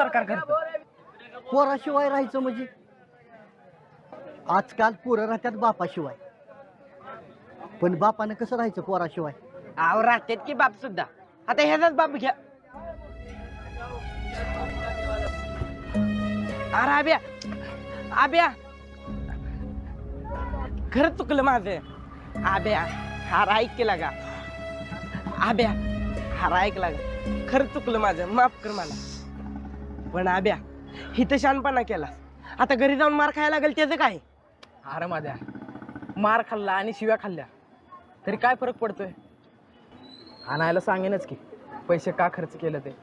सरकार करतं. पोराशिवाय राहायचं म्हणजे आजकाल पोरं राहतात बापाशिवाय, पण बापानं कसं राहायचं पोराशिवाय? आव राहतात की बाप सुद्धा. आता ह्याचाच बाप घ्या. अरे आब्या, आब्या, खरंच चुकलं माझं. आब्या, हार ऐक केला का? आब्या, हार ऐकला का? खरंच चुकलं माझं, माफ कर मला. पण आब्या, हिथं शानपणा केला, आता घरी जाऊन मार खायला लागेल त्याचं काय? अरे माझ्या मार खाल्ला आणि शिव्या खाल्ल्या तरी काय फरक पडतोय? आणायला सांगेनच की पैसे का खर्च केलं ते.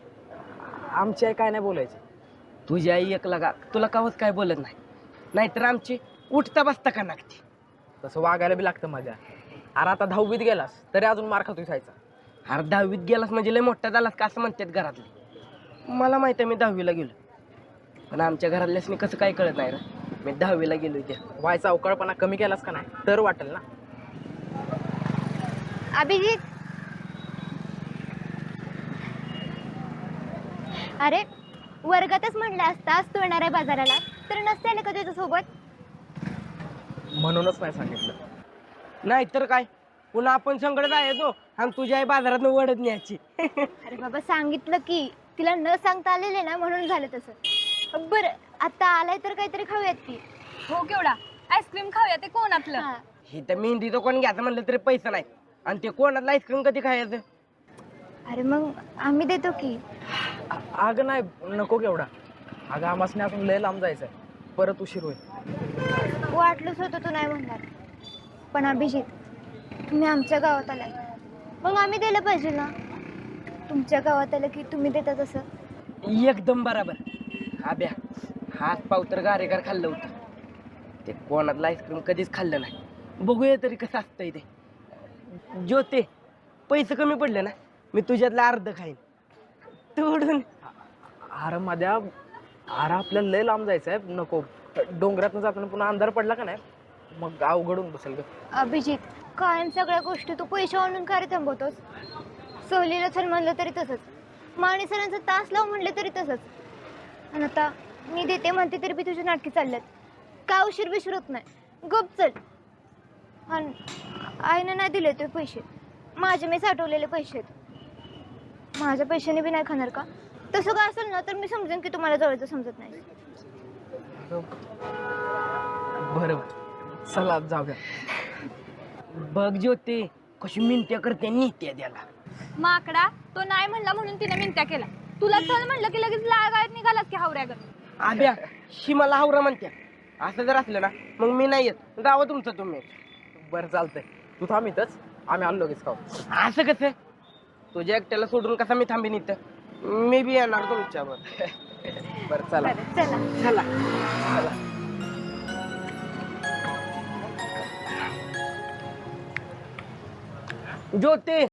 आमची आई काय नाही बोलायची. तुझी आई एकला का तुला कावच काय बोलत नाही, नाहीतर आमची उठता बसता का लागते. तसं वागायला बी लागतं माझ्या. अरे आता 10वीत गेलास तरी अजून मार खातोय खायचा. अरे 10वीत गेलास म्हणजे लय मोठा झालास का असं म्हणतात घरातले. मला माहिती आहे मी 10वीला गेलो, पण आमच्या घरातल्यासनी कसं काय कळत नाही रे. मी 10वीला गेलो त्या. व्हायचा अवकाळपणा कमी केलास का नाही तर वाटेल ना. अभिजित, अरे वर्गातच म्हणलं असतास तू येणार आहे बाजाराला तर नसते आले का तुझ्यासोबत? म्हणूनच नाही सांगितलं. नाहीतर काय, पुन्हा आपण संकट जायचो आणि तुझ्या आई बाजारात वडत न्यायची. अरे बाबा सांगितलं की तिला न सांगता आलेले ना म्हणून झालं तसं. बरं आता आलाय तर काहीतरी खाऊयात की. हो केवढा आईस्क्रीम खाऊया ते कोणातलं? हा. ही तर मेहंदीचं कोण घ्यायचं म्हणलं तरी पैसा नाही, आणि ते कोणाला आईस्क्रीम कधी खायचं? अरे मग आम्ही देतो की. अगं नाही नको केवढा. अगं आमासने अजून लय लांब जायचंय, परत उशीर होईल. वाटलंच होतं तू नाही म्हणणार, पण अभिजित तुम्ही आमच्या गावात आलाय मग आम्ही दिलं पाहिजे ना. तुमच्या गावात आलं की तुम्ही देता तसं. एकदम बराबर. आब्या, हात पाव तर गारेगार खाल्लं होतं, ते कोणाला आईस्क्रीम कधीच खाल्लं नाही. बघूया तरी कसं असतंय ते. ज्योते, पैसे कमी पडले ना, मी तुझ्यातला अर्ध खाईन तोडून. अरे माझ्या, अरे आपल्याला लय लांब जायचंय, नको. डोंगरातनं जाताना पुन्हा अंधार पडला का नाही मग अवघडून बसेल ग. अभिजित कायम सगळ्या गोष्टी तू पैसे आणून काय थांबवतोस? सहलीला चल म्हणलं तरी तसंच, माने सरांचा तास लाव म्हणले तरी तसंच, आणि आता मी देते म्हणते तरी बी तुझी नाटकी चालल्यात. काय उशीर बिशीरत नाही, गप चल. आणि आईने नाही दिले ते पैसे, माझे मी साठवलेले पैसे आहेत. माझ्या पैशाने बी नाही खाणार का? तसं काय असेल ना तर मी समजेन की तुम्हाला जवळचं समजत नाही. बरं चला जाऊया. बघ ज्योते कशी मिनत्या करते नीत्या द्याला. माकडा, तो नाही म्हणला म्हणून तिने मिनत्या केला. तुला चल म्हणलं की लगेच लागायत निघालास की हावऱ्यागत. आब्या, ही मला हावरा म्हणत्या. असं जर असलं ना मग मी नाही येत, गावा तुमचं तुम्ही. बरं चालतंय, तू थांब इथंच, आम्ही आलो लगेच खाऊ. असं कसं? तुझ्या एकट्याला सोडून कसा मी थांबेन इथं? मी बी येणार तुमच्यावर. बरं चला. चला. चला. ज्योते,